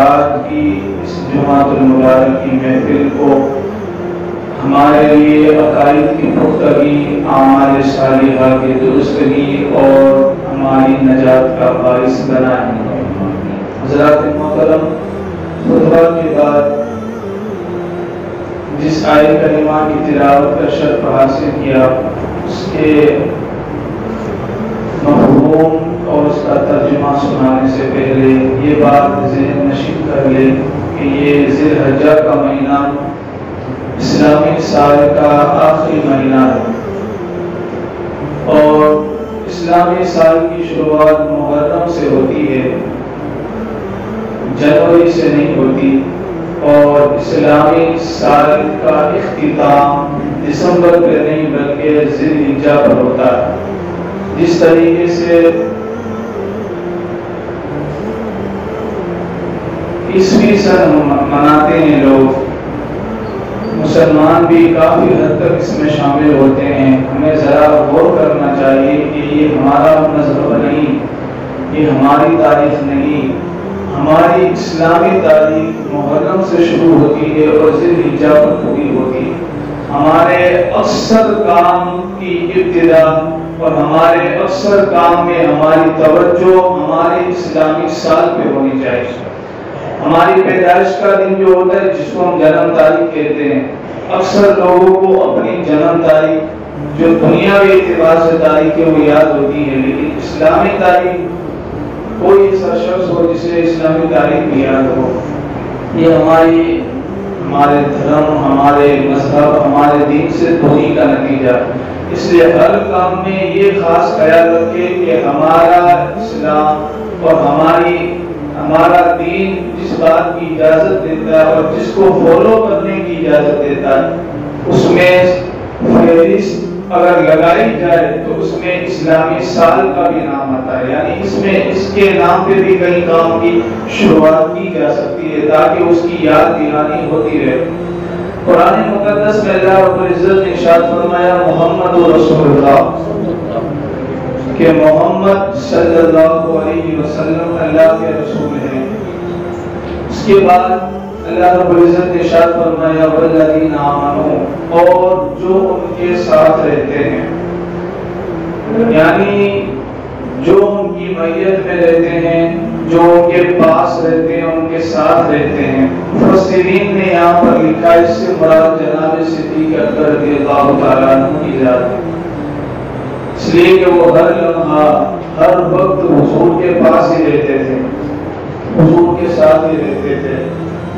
آج کی اس جمعۃ المبارک کی محفل کو ہمارے لیے عقائد کی پختگی، اعمال صالحہ کی درستگی اور ہماری نجات کا باعث بنائیں۔ حضرات محترم، خطبہ کے بعد جس آیت کریمہ کی تلاوت کا شرف حاصل کیا، اس کے مفہوم اور اس کا ترجمہ سنانے سے پہلے یہ بات ذہن نشین کر لے کہ یہ ذی الحجہ کا مہینہ اسلامی سال کا آخری مہینہ ہے، اور اسلامی سال کی شروعات محرم سے ہوتی ہے، جنوری سے نہیں ہوتی، اور اسلامی سال کا اختتام دسمبر پہ نہیں بلکہ ذی الحجہ پر ہوتا ہے۔ جس طریقے سے عیسوی سن مناتے ہیں لوگ، مسلمان بھی کافی حد تک اس میں شامل ہوتے ہیں۔ ہمیں ذرا غور کرنا چاہیے کہ یہ ہمارا مذہب نہیں، یہ ہماری تاریخ نہیں، ہماری اسلامی تاریخ محرم سے شروع ہوتی ہے اور ذی الحجہ پر پوری ہوتی ہے۔ ہمارے اکثر کام کی ابتدا اور ہمارے اکثر کام میں ہماری توجہ ہمارے اسلامی سال پہ ہونی چاہیے۔ ہماری پیدائش کا دن جو ہوتا ہے، جس کو ہم جنم تاریخ کہتے ہیں، اکثر لوگوں کو اپنی جنم تاریخ جو دنیاوی اعتبار سے تاریخ ہے وہ یاد ہوتی ہے، لیکن اسلامی تاریخ کوئی ایسا شخص ہو جسے اسلامی تاریخ بھی یاد ہو۔ یہ ہمارے دھرم، ہمارے مذہب، ہمارے دین سے دوری کا نتیجہ۔ اس لیے ہر کام میں یہ خاص خیال رکھے کہ ہمارا اسلام اور ہمارا دین جس بات کی اجازت دیتا ہے اور جس کو فالو کرنے کی اجازت دیتا ہے، اس میں فہرست اگر لگائی جائے تو اس میں اسلامی سال کا بھی نام آتا ہے، یعنی اس کے نام پہ بھی کئی کام کی شروعات کی جا سکتی ہے تاکہ اس کی یاد دہانی ہوتی رہے۔ قرآن مقدس میں اللہ رب العزت نے ارشاد فرمایا محمد رسول اللہ، کہ محمد صلی اللہ علیہ وسلم اللہ کے رسول ہیں۔ اس کے بعد اللہ رب العزت نے ارشاد فرمایا والذین آمنوا، اور جو ان کے ساتھ رہتے ہیں، یعنی جو ان کی معیت میں رہتے ہیں، جو ان کے پاس رہتے ہیں، ان کے ساتھ رہتے ہیں۔ مفسرین نے یہاں پر لکھا اس سے مراد جناب صدیق اکبر رضی اللہ تعالیٰ عنہ کی ذات ہے، اس لیے کہ وہ ہر لمحہ ہر وقت حضور کے پاس ہی رہتے تھے، حضور کے ساتھ ہی رہتے تھے۔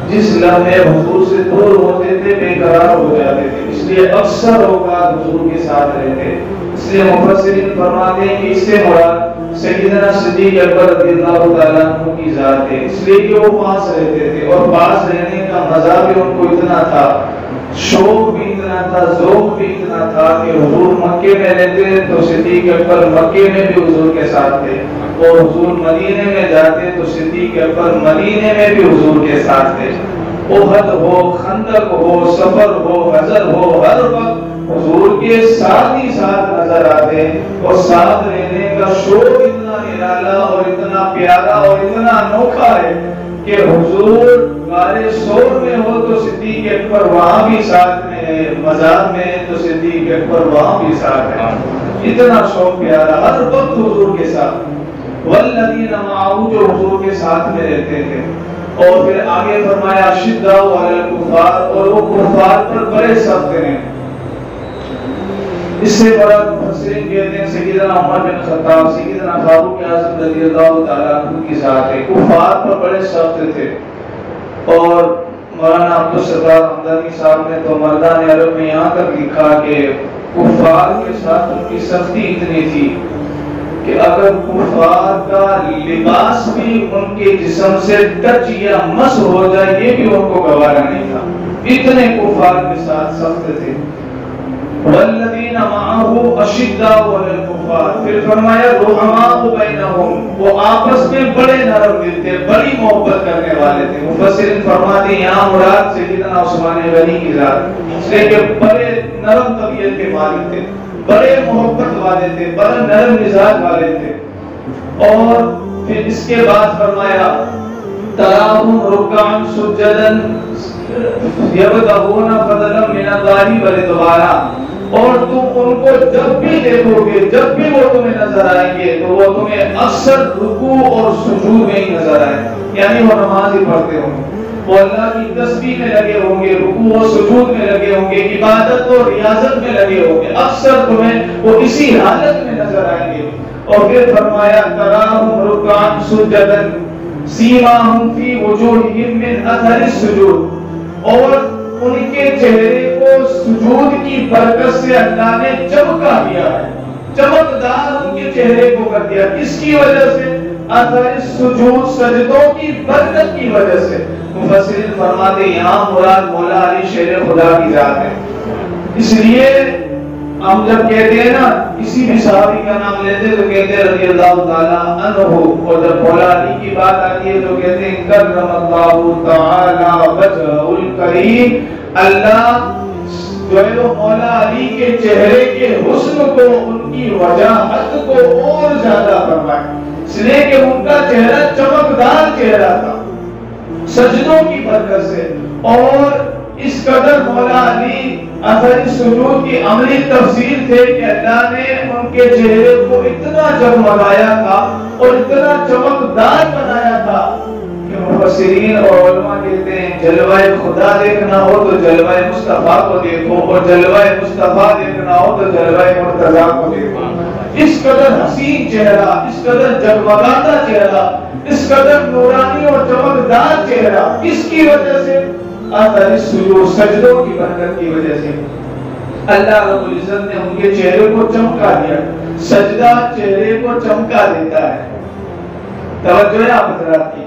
جس لمحے حضور سے دور ہوتے تھے بے قرار ہو جاتے تھے، اس لیے اکثر اوقات حضور کے ساتھ رہتے۔ اس لیے مفسرین فرماتے ہیں کہ اس سے مراد سیدنا صدیق اکبر رضی اللہ تعالیٰ عنہ کی ذات ہے، اس لیے کہ وہ پاس رہتے تھے، اور پاس رہنے کا مزہ بھی ان کو اتنا تھا، شوق بھی اتنا تھا، ذوق بھی اتنا تھا کہ حضور مکے میں رہتے تو صدیق اکبر مکے میں بھی حضور کے ساتھ تھے، اور حضور مدینے میں جاتے تو صدیق اکبر مدینے میں بھی حضور کے ساتھ تھے۔ احد ہو، خندق ہو، سفر ہو، حضر ہو، ہر وقت حضور کے ساتھ ہی ساتھ نظر آتے، اور ساتھ رہنے کا شوق اتنا نرالا اور اتنا پیارا اور اتنا انوکھا ہے کہ حضور غار ثور میں ہو تو صدیق اکبر وہاں بھی ساتھ میں ہے، مزار میں ہے تو صدیق اکبر وہاں بھی ساتھ ہے۔ اتنا شوق پیارا، ہر وقت حضور کے ساتھ۔ والذین معه، جو حضور کے ساتھ میں رہتے تھے۔ اور پھر آگے فرمایا اشداء علی الکفار، اور وہ کفار پر بڑے سخت ہیں۔ اس سے بڑا مفسرین کہتے ہیں سیدنا عمر بن خطاب، سیدنا فاروق اعظم رضی اللہ تعالیٰ عنہ کی ذات ہے، کفار پر بڑے سخت تھے۔ اور مولانا عبدالستار حمدانی صاحب نے تو مردان عرب میں یہاں تک لکھا کہ کفار کے ساتھ ان کی سختی اتنی تھی کہ اگر کفار کا لباس بھی ان کے جسم سے ٹچ یا مس ہو جائے یہ بھی ان کو گوارا نہیں تھا، اتنے کفار کے ساتھ سخت تھے۔ والذین معه اشداء علی الکفار، پھر فرمایا رحماء بینہم، وہ آپس میں بڑے نرم دل تھے، بڑی محبت کرنے والے تھے۔ مفسرین فرماتے ہیں یہاں مراد سیدنا عثمان غنی کی ذات، اس لیے کہ بڑے نرم طبیعت کے مالک تھے، بڑے محبت والے تھے، بڑے نرم مزاج والے تھے۔ اور پھر اس کے بعد فرمایا تراہم رکعا سجدا یبتغون فضلا من اللہ ورضوانا، اور تم ان کو جب بھی دیکھو گے، جب بھی وہ تمہیں نظر آئیں گے تو وہ تمہیں اکثر رکوع اور سجود میں ہی نظر آئیں گے، یعنی وہ نماز ہی پڑھتے ہوں گے، وہ اللہ کی تسبیح میں لگے ہوں گے، رکوع و سجود میں لگے ہوں گے، عبادت اور ریاضت میں لگے ہوں گے، اکثر تمہیں وہ اسی حالت میں نظر آئیں گے۔ اور پھر فرمایا تراہم رکعا سجدا سیماہم فی وجوہہم من اثر السجود، اور ان کے چہرے کو سجود کی برکت سے اللہ نے چمکا دیا ہے، چمکدار ان کے چہرے کو کر دیا۔ کس کی وجہ سے؟ اثر السجود، سجدوں کی برکت کی وجہ سے۔ مفسرین فرماتے ہیں یہاں مراد مولا علی شیر خدا کی ذات ہے۔ اس لیے ہم جب کہتے ہیں نا کسی بھی صحابی کا نام لیتے تو کہتے ہیں رضی اللہ تعالی عنہ، اور جب مولا علی کی بات آتی ہے تو کہتے ہیں کرم اللہ تعالی وجہہ الکریم، اللہ جو ہے وہ مولا علی کے چہرے کے حسن کو، ان کی وجاہت کو اور زیادہ فرمائے، اس لیے کہ ان کا چہرہ چمکدار چہرہ تھا سجدوں کی برکت سے۔ اور اس قدر مولا علی اثر سجود کی عملی تفسیر تھے کہ اللہ نے ان کے چہرے کو اتنا جگمگایا تھا اور اتنا چمکدار بنایا تھا کہ مفسرین اور علماء کہتے ہیں جلوہ خدا دیکھنا ہو تو جلوہ مصطفیٰ کو دیکھو، اور جلوہ مصطفیٰ دیکھنا ہو تو جلوہ مرتضیٰ کو دیکھو۔ اس قدر حسین چہرہ، اس قدر جگمگاتا چہرہ، اس قدر نورانی اور چمکدار چہرہ، کس کی وجہ سے؟ اثر سجود، سجدوں کی برکت کی وجہ سے۔ اللہ رب العزت نے ان کے چہرے کو چمکا دیا۔ سجدہ چہرے کو چمکا دیتا ہے۔ توجہ ہے آپ حضرات کی؟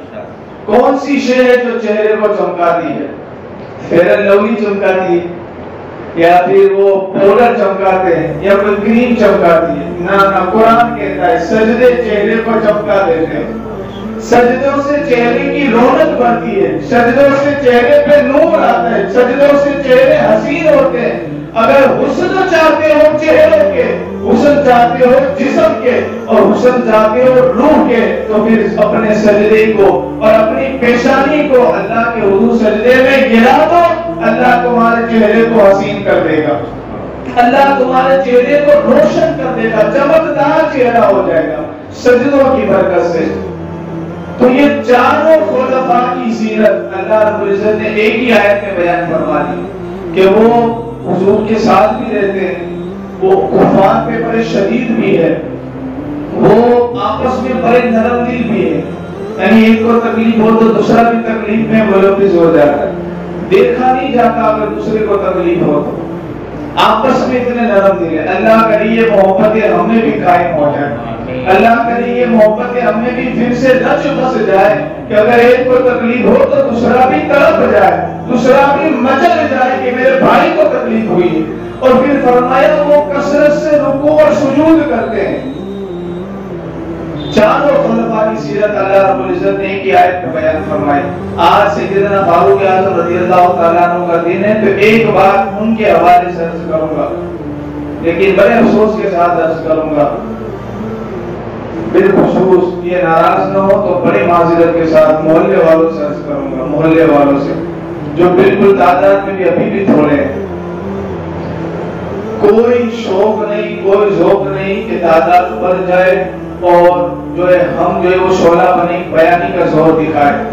کون سی شے ہے جو چہرے کو چمکاتی ہے؟ فیئر اینڈ لولی چمکاتی ہے، یا پھر وہ پاؤڈر چمکاتے ہیں، یا کوئی کریم چمکاتی ہے؟ نہ، قرآن کہتا ہے سجدے چہرے کو چمکا دیتے ہیں۔ سجدوں سے چہرے کی رونق بڑھتی ہے، سجدوں سے چہرے پہ نور آتا ہے، سجدوں سے چہرے حسین ہوتے ہیں۔ اگر حسن چاہتے ہو چہروں کے، حسن چاہتے ہو جسم کے، اور حسن چاہتے ہو روح کے، تو پھر اپنے سجدے کو اور اپنی پیشانی کو اللہ کے حضور سجدے میں گرا دو، اللہ تمہارے چہرے کو حسین کر دے گا، اللہ تمہارے چہرے کو روشن کر دے گا، چمکدار چہرہ ہو جائے گا سجدوں کی برکت سے۔ تو یہ چاروں خلفاء کی سیرت اللہ رب العزت نے ایک ہی آیت میں بیان فرما دی کہ وہ حضور کے ساتھ بھی رہتے ہیں، وہ کفار پہ بڑے شدید بھی ہے، وہ آپس میں بڑے نرم دل بھی ہے، یعنی ایک کو تکلیف ہو تو دوسرا بھی تکلیف میں ملوث ہو جاتا ہے، دیکھا نہیں جاتا اگر دوسرے کو تکلیف ہو تو، آپس میں اتنے نرم دل ہے۔ اللہ کرے یہ محبتیں ہمیں بھی قائم ہو جائیں، اللہ کرے یہ محبتیں ہمیں بھی پھر سے رچ بس جائے کہ اگر ایک کو تکلیف ہو تو دوسرا بھی تڑپ جائے، دوسرا بھی مچل جائے کہ میرے بھائی کو تکلیف ہوئی۔ اور پھر فرمایا وہ کثرت سے رکوع اور سجود کرتے ہیں۔ چاروں خلفاء کی سیرت اللہ رب العزت نے ایک ہی آیت میں بیان فرمائی۔ آج سیدنا فاروق اعظم رضی اللہ تعالیٰ عنہ کا دن ہے تو ایک بات ان کے حوالے سے عرض کروں گا، لیکن بڑے افسوس کے ساتھ عرض کروں گا، بالخصوص یہ ناراض نہ ہو تو بڑی معذرت کے ساتھ محلے والوں سے عرض کروں گا، محلے والوں سے جو بالکل تعداد میں بھی ابھی بھی تھوڑے ہیں، کوئی شوق نہیں، کوئی ذوق نہیں کہ تعداد بڑھ جائے اور جو ہے ہم جو ہے وہ شعلہ بنی بیانی کا زور دکھائے۔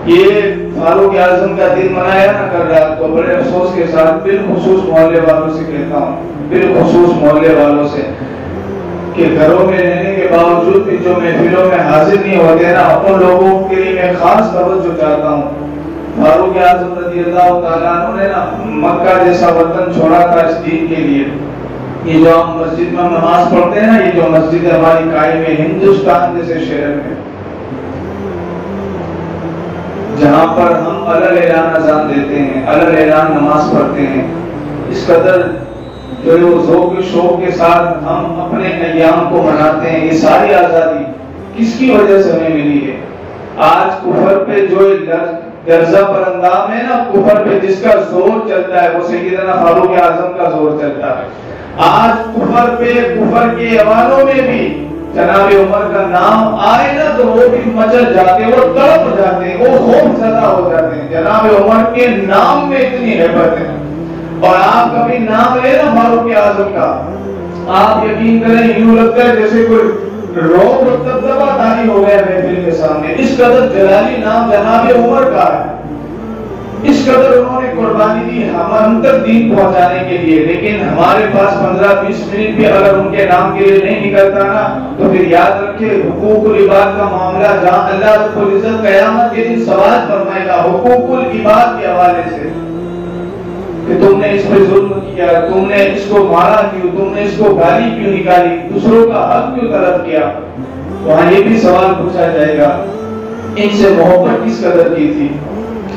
یہ فاروق اعظم کا دن منایا نہ کر رہا تو بڑے افسوس کے ساتھ بالخصوص محلے والوں سے کہتا ہوں، بالخصوص محلے والوں سے کہ گھروں میں رہنے کے باوجود بھی جو محفلوں میں حاضر نہیں ہوتے نا، ان لوگوں کے لیے میں خاص توجہ چاہتا ہوں۔ فاروق اعظم رضی اللہ تعالیٰ عنہ نے نا مکہ جیسا وطن چھوڑا تھا اس دین کے لیے۔ یہ جو ہم مسجد میں نماز پڑھتے ہیں نا، یہ جو مسجد ہماری قائم ہے ہندوستان جیسے شہر میں، جہاں پر ہم الگ اعلان اذان دیتے ہیں، الگ اعلان نماز پڑھتے ہیں، اس قدر جو ہے وہ ذوق و شوق کے ساتھ ہم اپنے ایام کو مناتے ہیں۔ یہ ساری آزادی کس کی وجہ سے ہمیں ملی ہے؟ آج کفر پہ جو درزہ پر اندام ہے نا، کفر پہ جس کا زور چلتا ہے وہ سیدنا فاروق اعظم کا زور چلتا ہے۔ آج کفر پہ، کفر کے ایوانوں میں بھی جناب عمر کا نام آئے نا تو وہ بھی مچل جاتے ہیں، وہ تڑپ جاتے ہیں، وہ خوف زدہ ہو جاتے ہیں۔ جناب عمر کے نام میں اتنی ہیبت ہے۔ اور آپ کبھی نام لے نا فاروق اعظم کا، آپ یقین کریں یوں لگتا ہے جیسے کوئی روب اور دبدبہ طاری ہو گیا محفل کے سامنے۔ اس قدر جلالی نام جناب عمر کا ہے، اس قدر انہوں نے قربانی دی ہم تک دین پہنچانے کے لیے۔ لیکن ہمارے پاس 15-20 منٹ بھی اگر ان کے نام کے لیے نہیں نکلتا نا تو پھر یاد رکھے حقوق العباد کا معاملہ جہاں اللہ رب العزت قیامت کے دن سوال فرمائے گا حقوق العباد کے حوالے سے کہ تم نے اس پہ ظلم کیا، تم نے اس کو مارا کیوں، تم نے اس کو گالی کیوں نکالی، دوسروں کا حق کیوں طلب کیا، وہاں یہ بھی سوال پوچھا جائے گا ان سے محبت کس قدر کی تھی،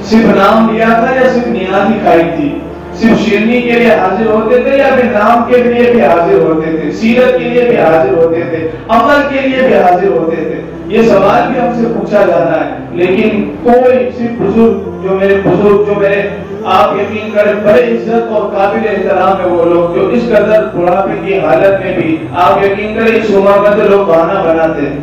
صرف نام لیا تھا یا صرف نیازی کھائی تھی، صرف شیرنی کے لیے حاضر ہوتے تھے یا پھر نام کے لیے بھی حاضر ہوتے تھے، سیرت کے لیے بھی حاضر ہوتے تھے، عمل کے لیے بھی حاضر ہوتے تھے۔ یہ سوال بھی ہم سے پوچھا جانا ہے۔ لیکن کوئی صرف بزرگ جو میرے آپ یقین کریں بڑے عزت اور قابل احترام ہے وہ لوگ جو اس قدر بڑھاپے کی حالت میں بھی آپ یقین کریں اس عمر میں تو لوگ بہانہ بناتے ہیں،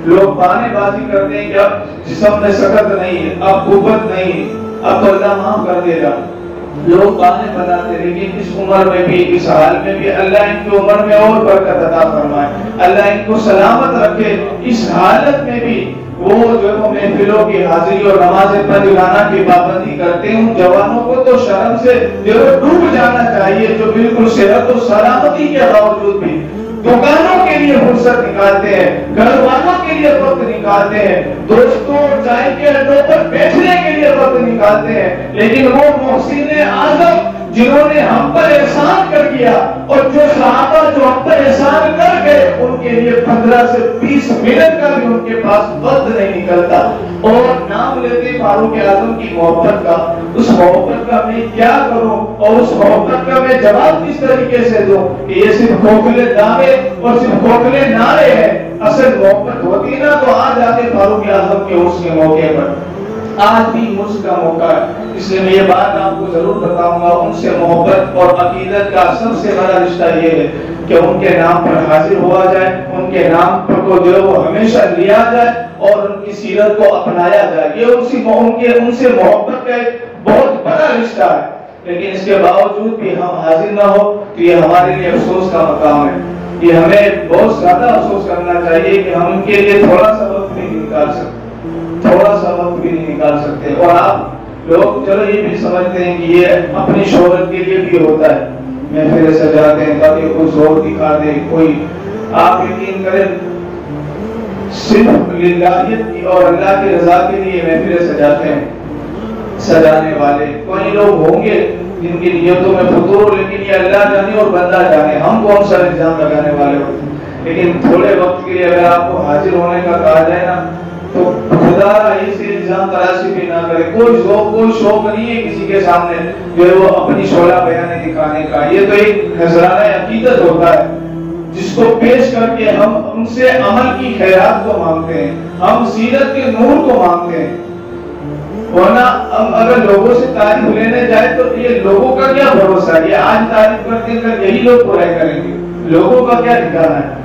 لوگ بہانے بازی کرتے ہیں کہ اب جسم میں سکت نہیں ہے، اب قوت نہیں ہے، اب تو اللہ معاف کر دے گا، لوگ بہانے بناتے ہیں۔ لیکن اس عمر میں بھی اس حال میں بھی اللہ ان کی عمر میں اور برکت عطا فرمائے، اللہ ان کو سلامت رکھے۔ اس حالت میں بھی وہ جو محفلوں کی حاضری اور نماز پنجگانہ کی پابندی کرتے ہیں، ان جوانوں کو تو شرم سے ڈوب جانا چاہیے جو بالکل صحت و سلامتی کے باوجود بھی دکانوں کے لیے فرصت نکالتے ہیں، گھر والوں کے لیے وقت نکالتے ہیں، دوستوں چائے کے اڈوں پر بیٹھنے کے لیے وقت نکالتے ہیں۔ لیکن وہ محسن اعظم جنہوں نے ہم پر احسان کر دیا اور جو صحابہ جو ہم پر احسان کر گئے ان کے لیے 15 سے 20 منٹ کا بھی ان کے پاس وقت نہیں نکلتا۔ اور نام لیتے فاروق اعظم کی محبت کا، اس محبت کا میں کیا کروں اور اس محبت کا میں جواب کس طریقے سے دوں کہ یہ صرف کھوکھلے دعوے اور صرف کھوکھلے نعرے ہیں۔ اصل محبت ہوتی نا تو آج آتے فاروق اعظم کے عرس کے موقع پر، آج بھی عرس کا موقع ہے، اس لیے میں یہ بات آپ کو ضرور بتاؤں گا۔ ان سے محبت اور عقیدت کا سب سے بڑا رشتہ یہ ہے کہ ان کے نام پر حاضر ہوا جائے، ان کے نام پر کو جو وہ ہمیشہ لیا جائے اور ان کی سیرت کو اپنایا جائے۔ یہ ان سے محبت کا ایک بہت بڑا رشتہ ہے۔ لیکن اس کے باوجود بھی ہم حاضر نہ ہو تو یہ ہمارے لیے افسوس کا مقام ہے۔ یہ ہمیں بہت زیادہ افسوس کرنا چاہیے کہ ہم ان کے لیے تھوڑا سا وقت بھی نہیں نکال سکتے، تھوڑا سا وقت بھی نہیں نکال سکتے۔ اور آپ لوگ چلو یہ بھی سمجھتے ہیں کہ یہ اپنی شہرت کے لیے بھی ہوتا ہے، محفلیں سجاتے ہیں تاکہ کوئی زور دکھا دے کوئی، آپ یقین کریں صرف للہیت کی اور اللہ کی رضا کے لیے محفلیں سجاتے ہیں۔ سجانے والے کوئی لوگ ہوں گے جن کی نیتوں میں فطور، لیکن یہ اللہ جانے اور بندہ جانے، ہم کون سا الزام لگانے والے ہوتے ہیں۔ لیکن تھوڑے وقت کے لیے اگر آپ کو حاضر ہونے کا کہا جائے نا تو خدا اس الزام تراشی بھی نہ کرے۔ کوئی شوق نہیں ہے کسی کے سامنے جو وہ اپنی شعلہ بیانی دکھانے کا، یہ تو ایک نذرانہ عقیدت ہوتا ہے جس کو پیش کر کے ہم ان سے عمل کی خیرات کو مانگتے ہیں، ہم سیرت کے نور کو مانگتے ہیں۔ ورنہ ہم اگر لوگوں سے تعریف لینے جائے تو یہ لوگوں کا کیا بھروسہ ہے، یہ آج تعریف کرتے ہیں یہی لوگ پورا کریں گے، لوگوں کا کیا ٹھکانا ہے۔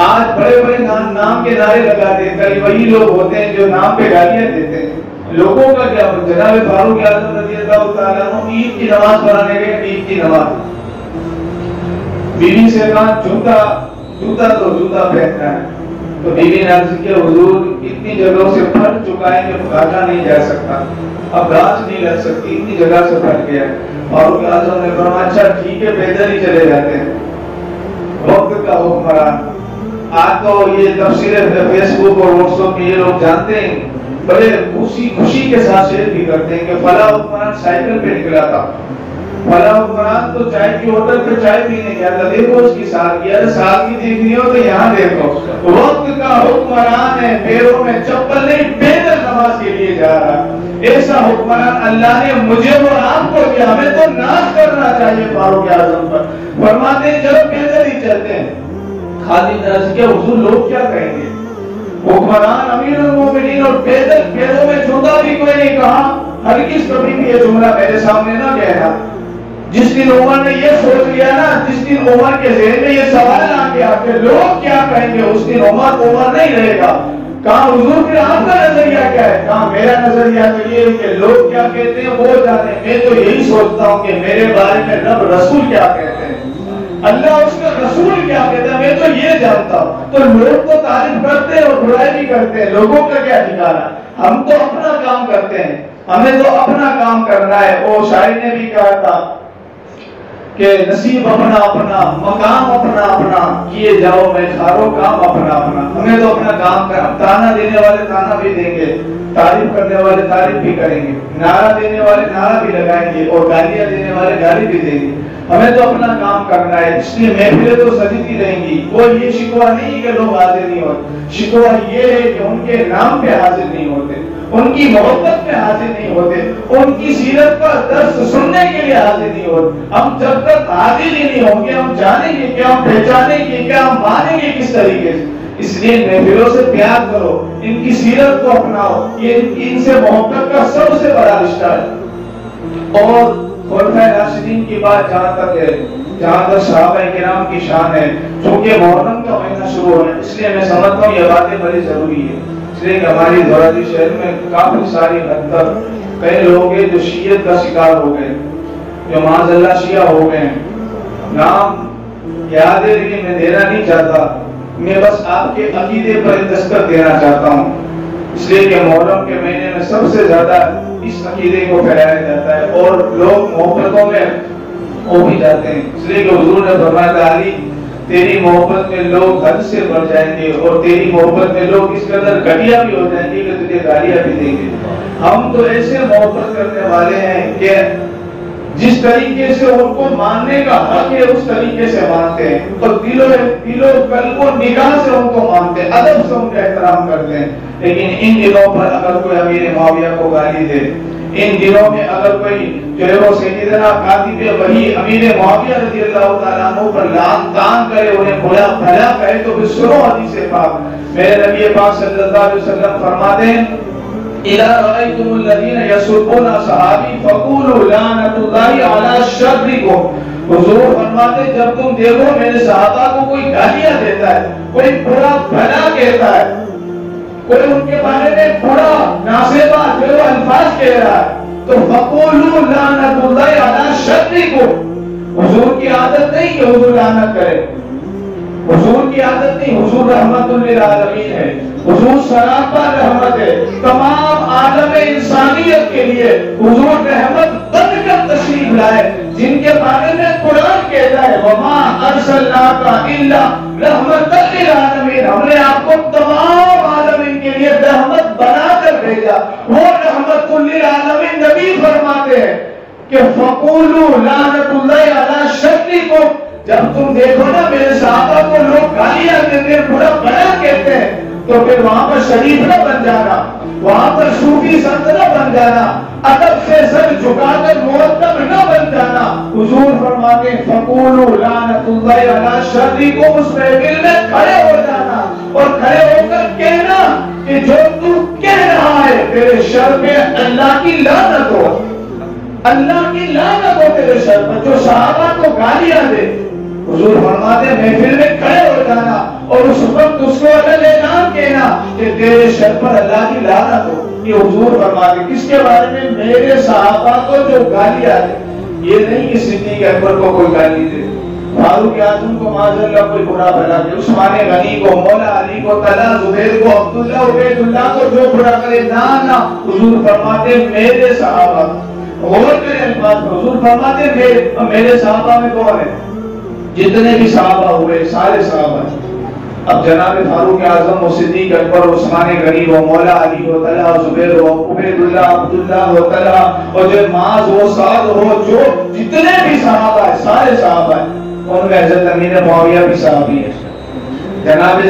آج بڑے بڑے نام کے نعرے لگاتے ہیں، کل وہی لوگ ہوتے ہیں جو نام پہ گالیاں دیتے ہیں، لوگوں کا کیا۔ جناب فاروق اعظم رضی اللہ تعالیٰ عنہ عید کی نماز پڑھانے گئے، عید کی نماز بیوی سے کہا جوتا پہننا ہے تو بیوی نے عرض کیا حضور اتنی جگہوں سے پھٹ چکا ہے کہ بھاگا نہیں جا سکتا، اب گاچھ نہیں لگ سکتی، اتنی جگہ سے پھٹ گیا۔ فاروق اعظم نے فرمایا اچھا ٹھیک ہے پیدل ہی چلے جاتے ہیں۔ وقت کا حکمران، آج تو یہ تفسیر فیس بک اور واٹس ایپ میں یہ لوگ جانتے ہیں، بڑے خوشی کے ساتھ شیئر بھی کرتے ہیں کہ فلاں حکمران سائیکل پہ نکلا تھا، فلاں حکمران تو چائے کی ہوٹل پہ چائے پینے گیا تھا، دیکھو اس کی سال کی دیکھنی ہو تو یہاں دیکھو۔ وقت کا حکمران ہے، پیروں میں چپل نہیں پیدل نماز کے لیے جا رہا ہے۔ ایسا حکمران اللہ نے مجھے اور آپ کو دیا، ہمیں تو ناز کرنا چاہیے فاروق اعظم پر۔ فرماتے ہیں چلو پیدل ہی چلتے ہیں۔ خالد عرض کیا حضور لوگ کیا کہیں گے، حکمران امیر المومنین اور پیدل، پیروں میں جوتا بھی کوئی نہیں کہا، ہرگز کبھی بھی یہ جملہ میرے سامنے نہ کہنا جس دن عمر نے یہ سوچ لیا نا، جس دن عمر کے ذہن میں یہ سوال آ گیا کہ لوگ کیا کہیں گے، اس دن عمر نہیں رہے گا. کہاں حضور پھر آپ کا نظریہ کیا ہے؟ کہاں میرا نظریہ تو یہ ہے کہ لوگ کیا کہتے ہیں وہ جانے، میں تو یہی سوچتا ہوں کہ میرے بارے میں رب رسول کیا کہتے ہیں، اللہ اس کا رسول کیا کہتا ہے، میں تو یہ جانتا ہوں. تو لوگ تو تعریف کرتے ہیں اور برائی بھی کرتے ہیں، لوگوں کا کیا ٹھکانا. ہم تو اپنا کام کرتے ہیں، ہمیں تو اپنا کام کرنا ہے. وہ شاعر نے بھی کہا تھا کہ نصیب اپنا اپنا، مقام اپنا اپنا، کیے جاؤ میں کھارو کام اپنا اپنا. ہمیں تو اپنا کام کرنا. تانا دینے والے تانا بھی دیں گے، تعریف کرنے والے تعریف بھی کریں گے، نعرہ دینے والے نعرہ بھی لگائیں گے اور گالیاں دینے والے گالی بھی دیں گے. ہمیں تو اپنا کام کرنا ہے. اس لیے محفلیں تو سجتی رہیں گی. کوئی یہ شکوہ نہیں کہ لوگ حاضر نہیں ہوتے، شکوہ یہ ہے کہ ان کے نام پہ حاضر نہیں ہوتے، ان کی محبت میں حاضر نہیں ہوتے، ان کی سیرت کا درس سننے کے لیے حاضر نہیں ہوتے. ہم جب تک حاضر ہی نہیں ہوں گے ہم جانیں گے کیا، ہم پہچانیں گے کیا، ہم مانیں گے کس طریقے سے. اس لیے محفلوں سے پیار کرو، ان کی سیرت کو اپناؤ. یہ ان سے محبت کا سب سے بڑا رشتہ ہے. اور خلفائے راشدین کی بات جہاں تک ہے، جہاں تک صحابہ کرام کی شان ہے، چونکہ محرم کا مہینہ شروع ہونا ہے، اس لیے میں سمجھتا ہوں یہ باتیں بڑی ضروری ہے. اس لیے کہ ہماری دورادی شہر میں کافی ساری حد تک کئی لوگ ہیں جو شیعت کا شکار ہو گئے، جو معاذ اللہ شیعہ ہو گئے. نام یاد ہے لیکن میں دینا نہیں چاہتا، میں بس آپ کے عقیدے پر دستک دینا چاہتا ہوں. اس لیے کہ محرم کے مہینے میں سب سے زیادہ اس عقیدے کو پھیلایا جاتا ہے اور لوگ محبتوں میں ہو بھی جاتے ہیں. اس لیے کہ حضور نے فرمایا تھا علی تیری محبت میں لوگ حد سے بڑھ جائیں گے اور تیری محبت میں لوگ اس قدر گھٹیا بھی ہو جائیں گے کہ تجھے گالیاں بھی دیں گے. ہم تو ایسے محبت کرنے والے ہیں کہ جس طریقے سے ان کو ماننے کا حق ہے اس طریقے سے مانتے ہیں اور دل و قلب و نگاہ سے ان کو مانتے ہیں، ادب سے ان کا احترام کرتے ہیں. لیکن ان دنوں پر اگر کوئی امیر معاویہ کو گالی دے، ان دنوں میں اگر کوئی جو ہے وہ سیدنا قاضی وحی امیر معاویہ رضی اللہ تعالیٰ عنہ پر لعن طعن کرے، انہیں بھلا بھلا کہے، تو پھر سنو حدیث پاک. میرے نبی پاک صلی اللہ علیہ وسلم فرماتے ہیں اذا رأيتم الذين يسبون صحابي فقولوا لعنة الله على شركم. حضور فرماتے جب تم دیکھو میرے صحابہ کو کوئی گالیاں دیتا ہے، کوئی برا بھلا کہتا ہے، کوئی ان کے بارے میں برا ناسبہ جو الفاظ کہہ رہا ہے، تو فقولوا لعنة الله على شركم. حضور کی عادت نہیں کہ حضور لعنت کرے، حضور کی عادت نہیں، حضور رحمت للعالمین ہے، حضور سراپا رحمت ہے تمام عالم انسانیت کے لیے. حضور رحمت بن کر تشریف لائے جن کے بارے میں قرآن کہتا ہے وما ارسلناک الا رحمت للعالمین، ہم نے آپ کو تمام عالمین کے لیے رحمت بنا کر بھیجا. وہ رحمت للعالمین نبی فرماتے ہیں کہ فقولوا لعنت اللہ علی شرککم. جب تم دیکھو نا میرے صحابہ کو لوگ گالیاں دیتے ہیں، برا بھلا کہتے ہیں، تو پھر وہاں پر شریف نہ بن جانا، وہاں پر صوفی سنت نہ بن جانا، ادب سے سر جھکا کر مؤدب نہ بن جانا. حضور فرماتے ہیں فقولوا لعنت اللہ علی شرککم. اس محفل میں کھڑے ہو جانا اور کھڑے ہو کر کہنا کہ جو تو کہہ رہا ہے تیرے شر میں اللہ کی لعنت ہو، اللہ کی لعنت ہو تیرے شر پر. جو صحابہ کو گالیاں دے، حضور فرماتے ہیں محفل میں کھڑے ہو جانا اور اس وقت اس کو اعلان کہنا کہ تیرے شر پر اللہ کی لعنت ہو. یہ حضور فرماتے ہیں کس کے بارے میں؟ میرے صحابہ کو جو گالیاں دے. یہ نہیں کہ صدیق اکبر کو کوئی گالی دے، فاروق اعظم کو معاذ اللہ کوئی برا بھلا دے، عثمان غنی کو، مولا علی کو، طلحہ زبیر کو، عبداللہ عبید اللہ کو جو برا کرے، نہ. حضور فرماتے ہیں میرے صحابہ، غور کریں الفاظ پر. حضور فرماتے ہیں میرے صحابہ میں کون ہے؟ جتنے بھی صحابہ ہوئے سارے صحابہ. اب جناب فاروق اعظم و صدیق اکبر، عثمان غنی ہو، مولا علی ہو، طلحہ زبیر ہو، عبید اللہ، عبداللہ ہو، طلحہ اور جو معاذ ہو، سعد ہو، جو جتنے بھی صحابہ ہیں سارے صحابہ ہیں. ان میں حضرت امیر معاویہ بھی صحابی ہے. جناب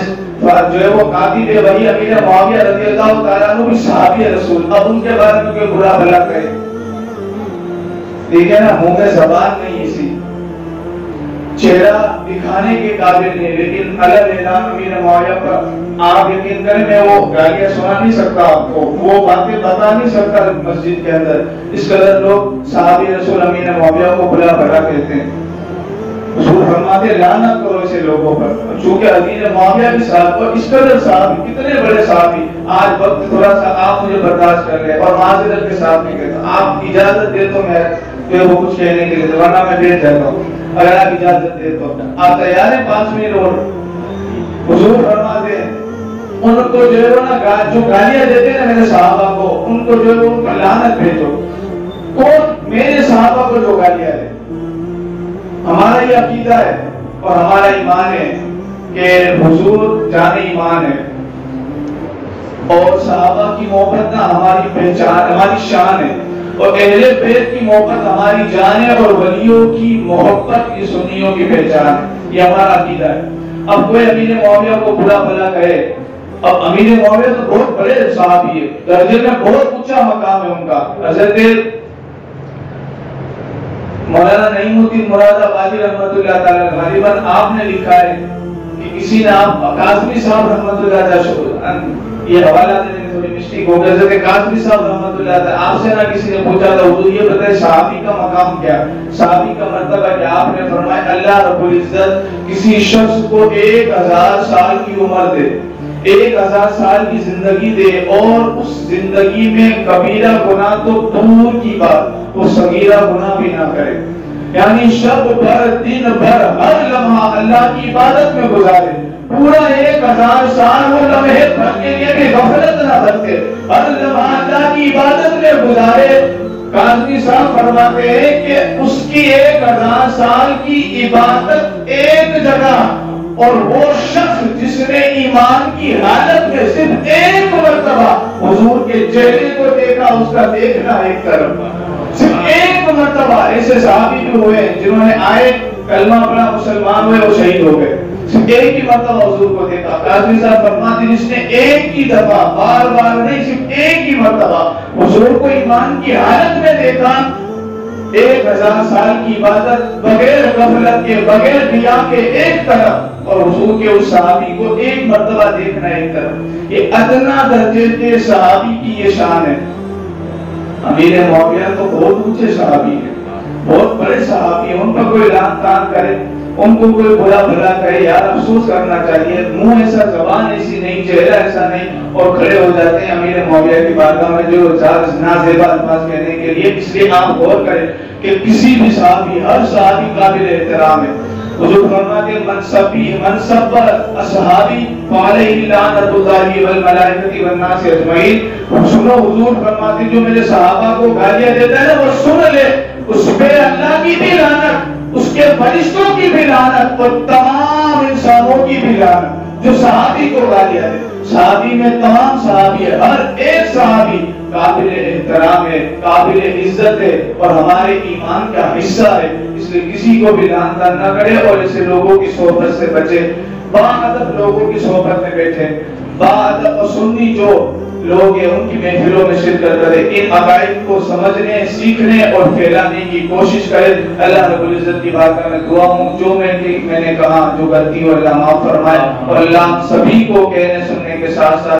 جو ہے وہ قاضی وحی امیر معاویہ رضی اللہ تعالیٰ عنہ بھی صحابی رسول. اب ان کے بارے میں کوئی برا بھلا کہے، دیکھیں نا منہ میں زبان نہیں، اسی چہرہ دکھانے کے قابل نہیں، لیکن علم اعلان امیر معاویہ پر آپ یقین کریں میں وہ گالیاں سنا نہیں سکتا آپ کو، وہ باتیں بتا نہیں سکتا مسجد کے اندر، اس قدر لوگ صحابی رسول امین معاویہ کو بلا بھلا کہتے ہیں۔ حضور فرماتے ہیں لعنت کرو ایسے لوگوں پر، چونکہ امین معاویہ کے ساتھ اور اس قدر صحابی، کتنے بڑے صحابی، آج وقت تھوڑا سا آپ مجھے برداشت کر لیں اور معذرت کے ساتھ نہیں کہتا، آپ اجازت دے تو میں وہ کچھ کہنے کے لیے، ورنہ میں بیٹھ جاتا ہوں، اگر آپ اجازت دے تو آپ تیار ہیں 5 منٹ اور؟ حضور فرماتے ہیں ان کو جو ہے نا جو گالیاں دیتے ہیں نا میرے صحابہ کو، ان کو جو ہے ان پر لعنت بھیجو۔ کون؟ میرے صحابہ کو جو گالیاں دے۔ ہمارا یہ عقیدہ ہے اور ہمارا ایمان ہے کہ حضور جان ایمان ہے، اور صحابہ کی محبت نہ ہماری پہچان، ہماری شان ہے، اور اہل بیت کی محبت ہماری جان ہے، اور ولیوں کی محبت یہ سنیوں کی پہچان ہے، یہ ہمارا عقیدہ ہے۔ اب کوئی امین معاویہ کو برا بھلا کہے، اب امین معاویہ تو بہت بڑے صحابی ہے، درجے میں بہت اونچا مقام ہے ان کا۔ حضرت مولانا نعیم الدین مراد آبادی رحمۃ اللہ تعالی غالباً آپ نے لکھا ہے کہ کسی نے آپ قاسمی صاحب رحمۃ اللہ تعالی، یہ حوالہ دینے میں تھوڑی مسٹیک ہو گئی، حضرت قاسمی صاحب رحمۃ اللہ تعالی آپ سے نہ کسی نے پوچھا تھا حضور یہ بتائیں صحابی کا مقام کیا، صحابی کا مرتبہ کیا؟ آپ نے فرمایا اللہ رب العزت کسی شخص کو 1000 سال کی عمر دے، 1000 سال کی زندگی دے، اور اس زندگی میں کبیرہ گناہ تو دور کی بات، وہ صغیرہ گناہ بھی نہ کرے، یعنی شب بھر دن بھر ہر لمحہ اللہ کی عبادت میں گزارے، پورا 1000 سال وہ لمحے بھر کے لیے بھی غفلت نہ برتے، ہر لمحہ اللہ کی عبادت میں گزارے۔ قاضی صاحب فرماتے ہیں کہ اس کی 1000 سال کی عبادت ایک جگہ، اور وہ شخص جس نے ایمان کی حالت میں صرف ایک مرتبہ حضور کے چہرے کو دیکھا، اس کا دیکھنا ایک طرف، صرف ایک مرتبہ۔ ایسے صحابی بھی ہوئے جنہوں نے آئے کلمہ پڑھا مسلمان ہوئے، وہ شہید ہو گئے، صرف ایک ہی مرتبہ حضور کو دیکھا۔ قاضی صاحب فرماتے ہیں جس نے ایک ہی دفعہ، بار بار نہیں، صرف ایک ہی مرتبہ حضور کو ایمان کی حالت میں دیکھا، 1000 سال کی عبادت بغیر غفلت کے، بغیر ریا کے ایک طرف، اور حضور کے اس صحابی کو ایک مرتبہ دیکھنا ایک طرف۔ یہ ادنا درجے کے صحابی کی یہ شان ہے۔ امیر معاویہ تو بہت اونچے صحابی ہیں، بہت بڑے صحابی ہیں، ان پر کوئی لعن طعن کرے، ان کو کوئی برا بھلا کہے، یار افسوس کرنا چاہیے، منہ ایسا، زبان ایسی نہیں، چہرہ ایسا نہیں، اور کھڑے ہو جاتے ہیں امیر معاویہ کی بارگاہ میں جو نازیبا الفاظ کہنے کے لیے۔ اس لیے آپ غور کریں کہ کسی بھی صحابی، ہر صحابی قابل احترام ہے۔ حضور فرماتے ہیں من سب اصحابی فعلیہ لعنۃ اللہ والملائکۃ والناس اجمعین۔ سنو حضور فرماتے ہیں جو میرے صحابہ کو گالیاں دیتا ہے نا وہ سن لے، اس پہ اللہ کی بھی لعنت، اس کے فرشتوں کی بھی لعنت، اور تمام انسانوں کی بھی لعنت جو صحابی کو گالیاں دے۔ صحابی میں تمام صحابی ہے، ہر ایک صحابی قابل احترام ہے، قابل عزت ہے، اور ہمارے ایمان کا حصہ ہے، اس لیے کسی کو بھی لعن طعن نہ کرے، اور ایسے لوگوں کی صحبت سے بچے، باادب لوگوں کی صحبت میں بیٹھے، باادب اور سنی جو لوگ ہیں ان کی محفلوں میں شرکت کرے، ان عقائد کو سمجھنے، سیکھنے اور پھیلانے کی کوشش کرے۔ اللہ رب العزت کی بارگاہ میں دعا ہوں جو میں نے کہا، جو غلطی ہو اللہ معاف فرمائے، اور اللہ سبھی کو کہنے سننے کے ساتھ ساتھ